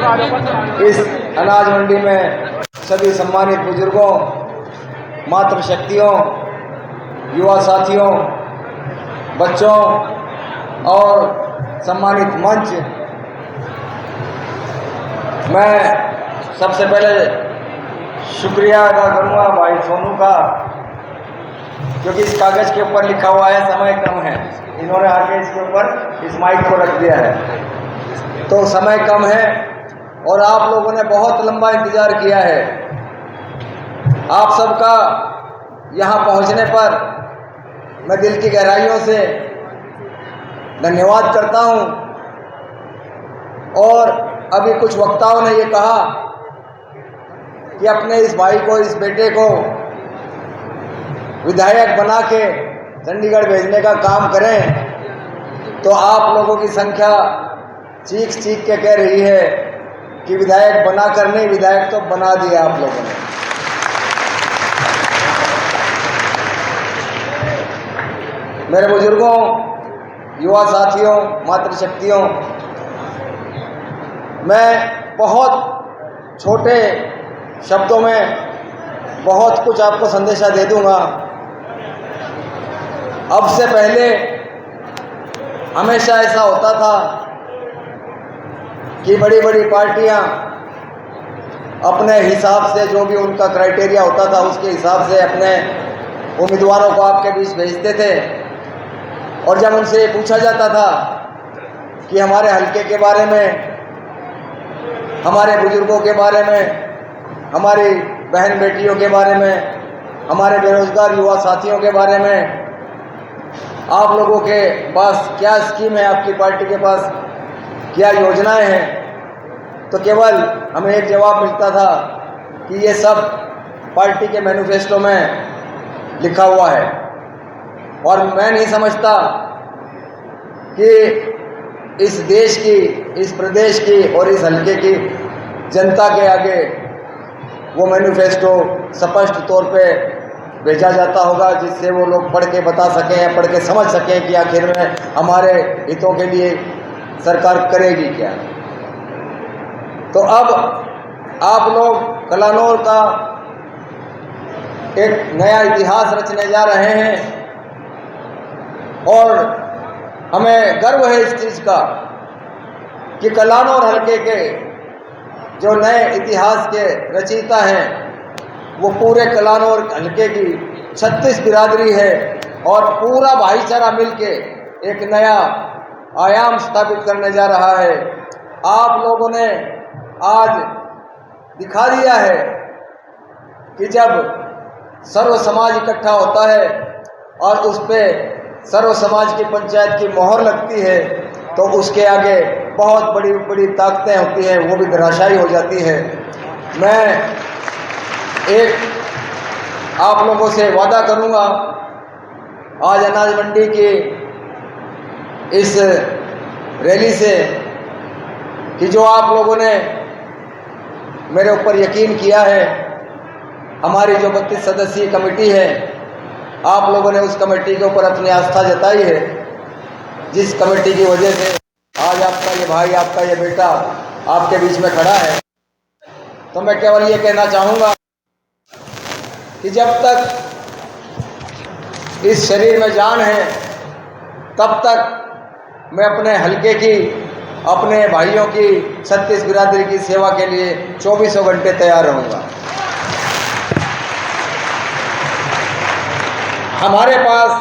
इस अनाज मंडी में सभी सम्मानित बुजुर्गों, मातृशक्तियों, युवा साथियों, बच्चों और सम्मानित मंच, मैं सबसे पहले शुक्रिया अदा करूँगा भाई सोनू का, क्योंकि इस कागज़ के ऊपर लिखा हुआ है समय कम है। इन्होंने आके इसके ऊपर इस माइक को रख दिया है, तो समय कम है और आप लोगों ने बहुत लंबा इंतज़ार किया है। आप सबका यहाँ पहुँचने पर मैं दिल की गहराइयों से धन्यवाद करता हूँ। और अभी कुछ वक्ताओं ने ये कहा कि अपने इस भाई को, इस बेटे को विधायक बना के चंडीगढ़ भेजने का काम करें, तो आप लोगों की संख्या चीख चीख के कह रही है कि विधायक बना कर नहीं, विधायक तो बना दिया आप लोगों ने। मेरे बुजुर्गों, युवा साथियों, मातृशक्तियों, मैं बहुत छोटे शब्दों में बहुत कुछ आपको संदेशा दे दूंगा। अब से पहले हमेशा ऐसा होता था कि बड़ी बड़ी पार्टियां अपने हिसाब से, जो भी उनका क्राइटेरिया होता था उसके हिसाब से अपने उम्मीदवारों को आपके बीच भेजते थे। और जब उनसे ये पूछा जाता था कि हमारे हलके के बारे में, हमारे बुजुर्गों के बारे में, हमारी बहन बेटियों के बारे में, हमारे बेरोजगार युवा साथियों के बारे में, आप लोगों के पास क्या स्कीम है, आपकी पार्टी के पास क्या योजनाएं हैं, तो केवल हमें एक जवाब मिलता था कि ये सब पार्टी के मैनिफेस्टो में लिखा हुआ है। और मैं नहीं समझता कि इस देश की, इस प्रदेश की और इस हल्के की जनता के आगे वो मैनिफेस्टो स्पष्ट तौर पे भेजा जाता होगा, जिससे वो लोग पढ़ के बता सकें या पढ़ के समझ सकें कि आखिर में हमारे हितों के लिए सरकार करेगी क्या। तो अब आप लोग कलानौर का एक नया इतिहास रचने जा रहे हैं और हमें गर्व है इस चीज़ का कि कलानौर हल्के के जो नए इतिहास के रचयिता हैं वो पूरे कलानौर हल्के की 36 बिरादरी है और पूरा भाईचारा मिलके एक नया आयाम स्थापित करने जा रहा है। आप लोगों ने आज दिखा दिया है कि जब सर्व समाज इकट्ठा होता है और उस पर सर्व समाज की पंचायत की मोहर लगती है, तो उसके आगे बहुत बड़ी बड़ी ताकतें होती हैं, वो भी धराशायी हो जाती है। मैं एक आप लोगों से वादा करूंगा आज अनाज मंडी की इस रैली से कि जो आप लोगों ने मेरे ऊपर यकीन किया है, हमारी जो 32 सदस्यीय कमेटी है, आप लोगों ने उस कमेटी के ऊपर अपनी आस्था जताई है, जिस कमेटी की वजह से आज आपका ये भाई, आपका ये बेटा आपके बीच में खड़ा है। तो मैं केवल ये कहना चाहूँगा कि जब तक इस शरीर में जान है तब तक मैं अपने हलके की, अपने भाइयों की 36 बिरादरी की सेवा के लिए 24 घंटे तैयार रहूँगा। हमारे पास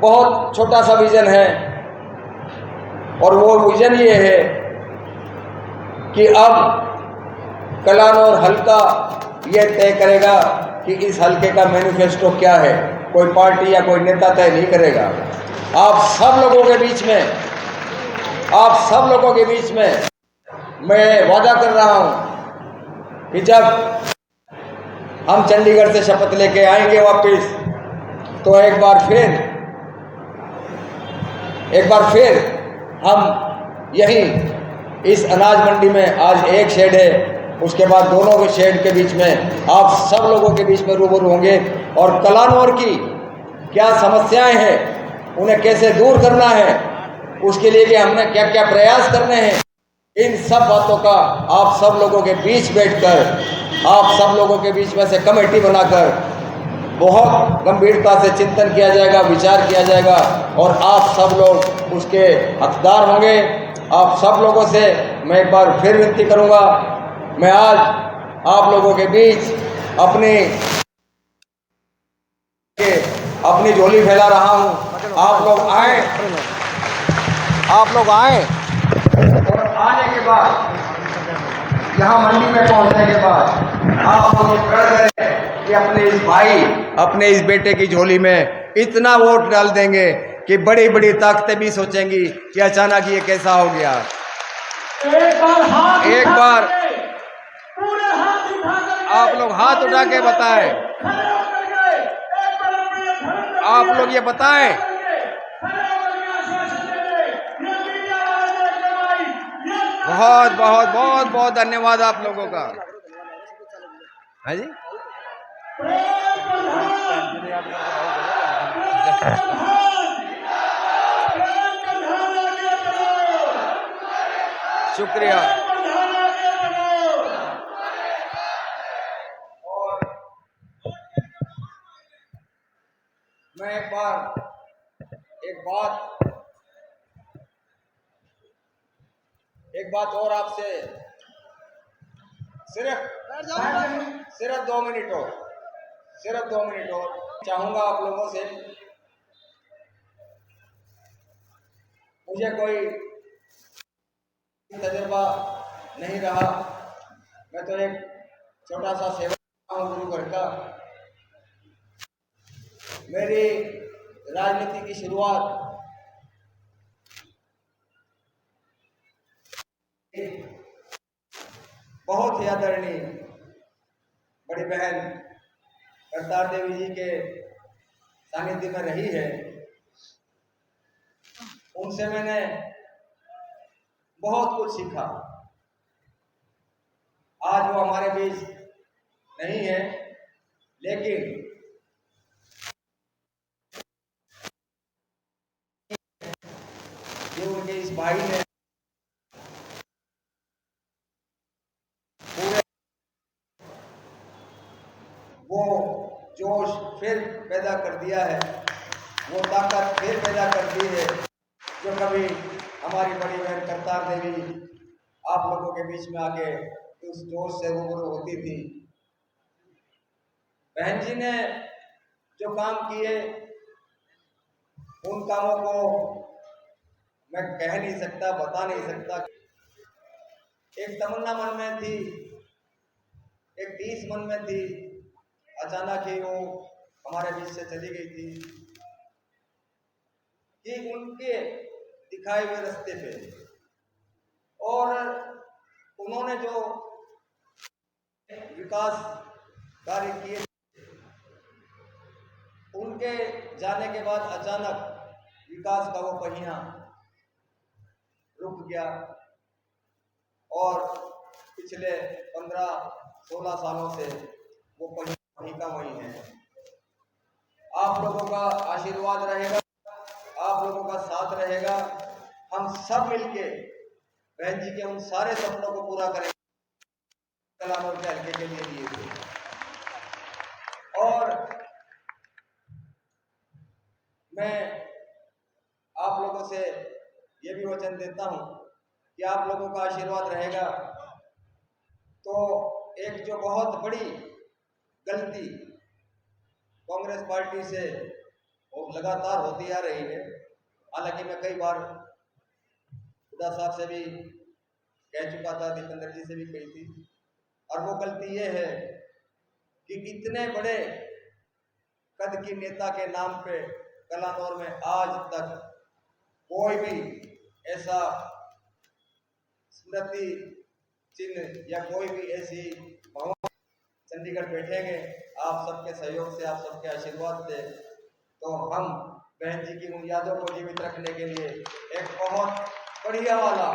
बहुत छोटा सा विज़न है और वो विज़न ये है कि अब कलानौर हल्का ये तय करेगा कि इस हल्के का मैनिफेस्टो क्या है। कोई पार्टी या कोई नेता तय नहीं करेगा। आप सब लोगों के बीच में, आप सब लोगों के बीच में मैं वादा कर रहा हूँ कि जब हम चंडीगढ़ से शपथ लेके आएंगे वापस, तो एक बार फिर हम यहीं इस अनाज मंडी में, आज एक शेड है, उसके बाद दोनों के शेड के बीच में आप सब लोगों के बीच में रूबरू होंगे और कलानौर की क्या समस्याएं हैं, उन्हें कैसे दूर करना है, उसके लिए कि हमने क्या क्या प्रयास करने हैं, इन सब बातों का आप सब लोगों के बीच बैठकर, आप सब लोगों के बीच में से कमेटी बनाकर बहुत गंभीरता से चिंतन किया जाएगा, विचार किया जाएगा और आप सब लोग उसके हकदार होंगे। आप सब लोगों से मैं एक बार फिर विनती करूंगा, मैं आज आप लोगों के बीच अपनी झोली फैला रहा हूं। आप लोग आए और आने के बाद यहाँ मंडी में पहुंचने के बाद आप लोग प्रण करें कि अपने इस बेटे की झोली में इतना वोट डाल देंगे कि बड़ी बड़ी ताकतें भी सोचेंगी कि अचानक ये कैसा हो गया। एक बार आप लोग हाथ उठा के बताएं, आप लोग ये बताएं। बहुत बहुत बहुत बहुत धन्यवाद आप लोगों का। हाँ जी, शुक्रिया। और मैं एक बात और आपसे सिर्फ 2 मिनट और चाहूंगा आप लोगों से। मुझे कोई तजुर्बा नहीं रहा, मैं तो एक छोटा सा सेवक हूँ गुरु घर का। मेरी राजनीति की शुरुआत बहुत ही आदरणीय बड़ी बहन करतार देवी जी के सानिध्य में रही है। उनसे मैंने बहुत कुछ सीखा। आज वो हमारे बीच नहीं है, लेकिन जो उनके इस भाई ने पूरे वो जोश फिर पैदा कर दिया है, वो ताकत फिर पैदा कर दी है जो कभी हमारी बड़ी बहन करतार देवी आप लोगों के बीच में आके उस जोश से रूबरू होती थी। बहन जी ने जो काम किए उन कामों को मैं कह नहीं सकता, बता नहीं सकता। एक तमन्ना मन में थी, एक तीस मन में थी, अचानक ही वो हमारे बीच से चली गई थी कि उनके दिखाए हुए रास्ते पे और उन्होंने जो विकास कार्य किए, उनके जाने के बाद अचानक विकास का वो पहिया रुक गया और पिछले 15-16 सालों से वो पहिया वहीं का वहीं है। आप लोगों का आशीर्वाद रहेगा, आप लोगों का साथ रहेगा, हम सब मिलके बहन जी के उन सारे सपनों को पूरा करेंगे कलानौर के हल्के के लिए थे। और मैं आप लोगों से ये भी वचन देता हूं कि आप लोगों का आशीर्वाद रहेगा तो एक जो बहुत बड़ी गलती कांग्रेस पार्टी से वो लगातार होती आ रही है, हालांकि मैं कई बार खुदा साहब से भी कह चुका था, दीपेंद्र जी से भी कही थी, और वो गलती ये है कि इतने बड़े कद की नेता के नाम पे कलानौर में आज तक कोई भी ऐसा स्मृति चिन्ह या कोई भी ऐसी भवन चंडीगढ़ बैठेंगे आप सबके सहयोग से, आप सबके आशीर्वाद से, तो हम बहन जी की उन यादों को जीवित रखने के लिए एक बहुत बढ़िया वाला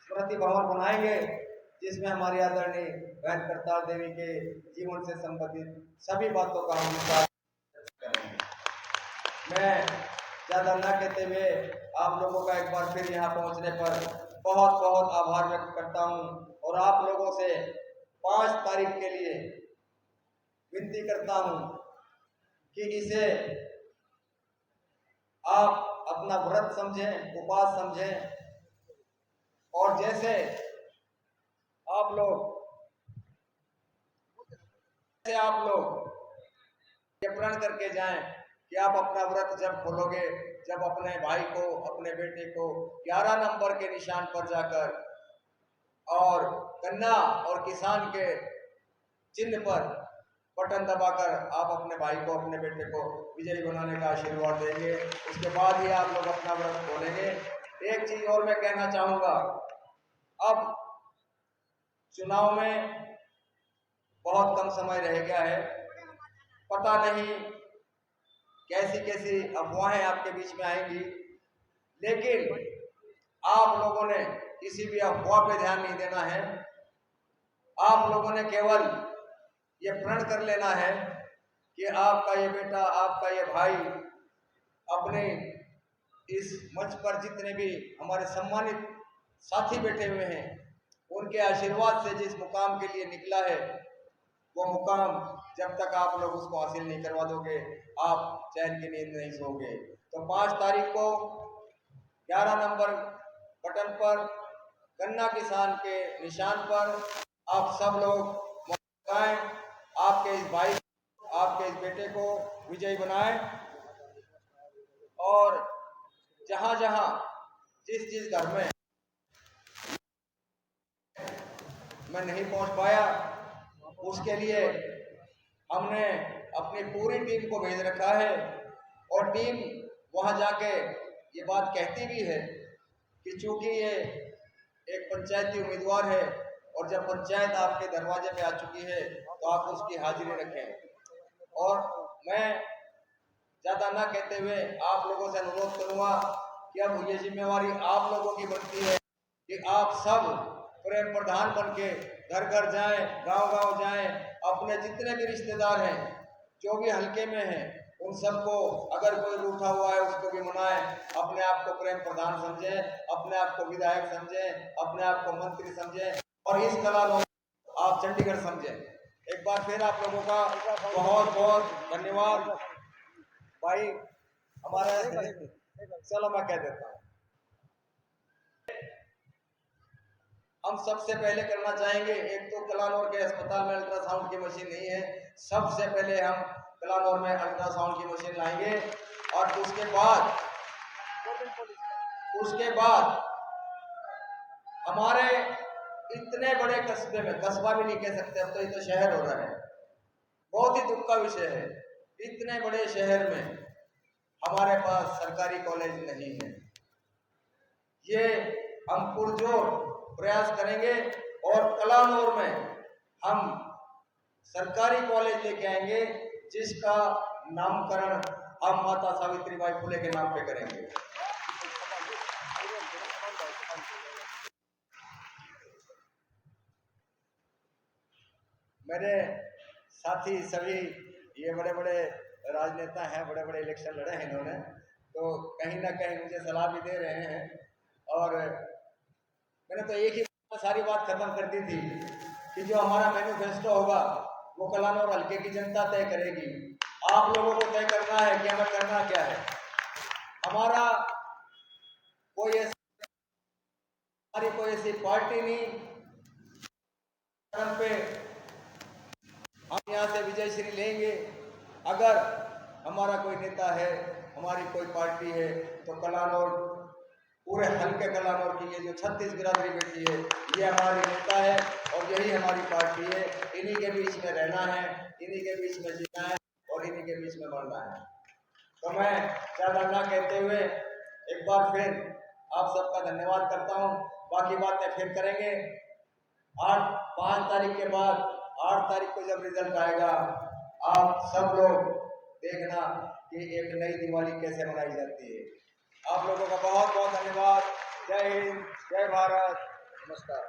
स्मृति भवन बनाएंगे जिसमें हमारी आदरणीय बहन करतार देवी के जीवन से संबंधित सभी बातों का हम विचार करेंगे। मैं ज्यादा न कहते हुए आप लोगों का एक बार फिर यहाँ पहुँचने पर बहुत बहुत आभार व्यक्त करता हूं और आप लोगों से 5 तारीख के लिए विनती करता हूं कि इसे आप अपना व्रत समझें, उपवास समझें, और जैसे आप लोग ये प्रण करके जाएं कि आप अपना व्रत जब खोलोगे, जब अपने भाई को, अपने बेटे को 11 नंबर के निशान पर जाकर और गन्ना और किसान के चिन्ह पर बटन दबाकर आप अपने भाई को, अपने बेटे को विजयी बनाने का आशीर्वाद देंगे, उसके बाद ही आप लोग अपना व्रत खोलेंगे। एक चीज और मैं कहना चाहूंगा, अब चुनाव में बहुत कम समय रह गया है, पता नहीं कैसी कैसी अफवाहें आपके बीच में आएंगी, लेकिन आप लोगों ने किसी भी अफवाह पे ध्यान नहीं देना है। आप लोगों ने केवल ये प्रण कर लेना है कि आपका ये बेटा, आपका ये भाई अपने इस मंच पर जितने भी हमारे सम्मानित साथी बैठे हुए हैं, उनके आशीर्वाद से जिस मुकाम के लिए निकला है, वो मुकाम जब तक आप लोग उसको हासिल नहीं करवा दोगे, आप चैन की नींद नहीं सोओगे। तो 5 तारीख को 11 नंबर बटन पर, गन्ना किसान के निशान पर आप सब लोग लगाएं, आपके इस भाई, आपके इस बेटे को विजयी बनाएं। और जहां जहां जिस घर में मैं नहीं पहुंच पाया, उसके लिए हमने अपनी पूरी टीम को भेज रखा है, और टीम वहां जाके ये बात कहती भी है कि चूंकि ये एक पंचायती उम्मीदवार है और जब पंचायत आपके दरवाजे पे आ चुकी है तो आप उसकी हाजिरी रखें। और मैं ज़्यादा ना कहते हुए आप लोगों से अनुरोध करूँगा कि अब ये जिम्मेवारी आप लोगों की बनती है कि आप सब प्रेम प्रधान बन के घर घर जाएं, गांव गांव जाएं, अपने जितने भी रिश्तेदार हैं, जो भी हल्के में हैं, उन सबको, अगर कोई रूठा हुआ है उसको भी मनाएं, अपने आप को प्रेम प्रधान समझें, अपने आप को विधायक समझें, अपने आप को मंत्री समझें, और इस कला आप चंडीगढ़ समझें। एक बार फिर आप लोगों का बहुत बहुत धन्यवाद। भाई हमारा चलो मैं कह देता हूँ, हम सबसे पहले करना चाहेंगे, एक तो कलानौर के अस्पताल में अल्ट्रासाउंड की मशीन नहीं है, सबसे पहले हम कलानौर में अल्ट्रासाउंड की मशीन लाएंगे, और उसके बाद हमारे इतने बड़े कस्बे में, कस्बा भी नहीं कह सकते अब तो, ये तो शहर हो रहा है, बहुत ही दुख का विषय है, इतने बड़े शहर में हमारे पास सरकारी कॉलेज नहीं है। ये हम पुरजोर प्रयास करेंगे और कलानौर में हम सरकारी कॉलेज लेके आएंगे, जिसका नामकरण हम माता सावित्रीबाई फुले के नाम पे करेंगे। मेरे साथी सभी ये बड़े बड़े राजनेता हैं, बड़े बड़े इलेक्शन लड़े हैं इन्होंने, तो कहीं ना कहीं मुझे सलाह भी दे रहे हैं, और मैंने तो एक ही सारी बात खत्म कर दी थी कि जो हमारा मैनिफेस्टो होगा वो कलानौर हल्के की जनता तय करेगी। आप लोगों को तय करना है कि हमें करना क्या है। हमारी कोई ऐसी पार्टी नहीं पे हम यहाँ से विजय श्री लेंगे। अगर हमारा कोई नेता है, हमारी कोई पार्टी है, तो कलानौर, पूरे हल्के कलानौर की ये जो 36 बिरादरी बैठी है, ये हमारी नेता है और यही हमारी पार्टी है। इन्हीं के बीच में रहना है, इन्हीं के बीच में जीना है और इन्हीं के बीच में बढ़ना है। तो मैं ज़्यादा ना कहते हुए एक बार फिर आप सबका धन्यवाद करता हूँ। बाकी बातें फिर करेंगे 5 तारीख के बाद। 8 तारीख को जब रिजल्ट आएगा, आप सब लोग देखना कि एक नई दिवाली कैसे मनाई जाती है। आप लोगों का बहुत बहुत धन्यवाद। जय हिंद, जय भारत, नमस्कार।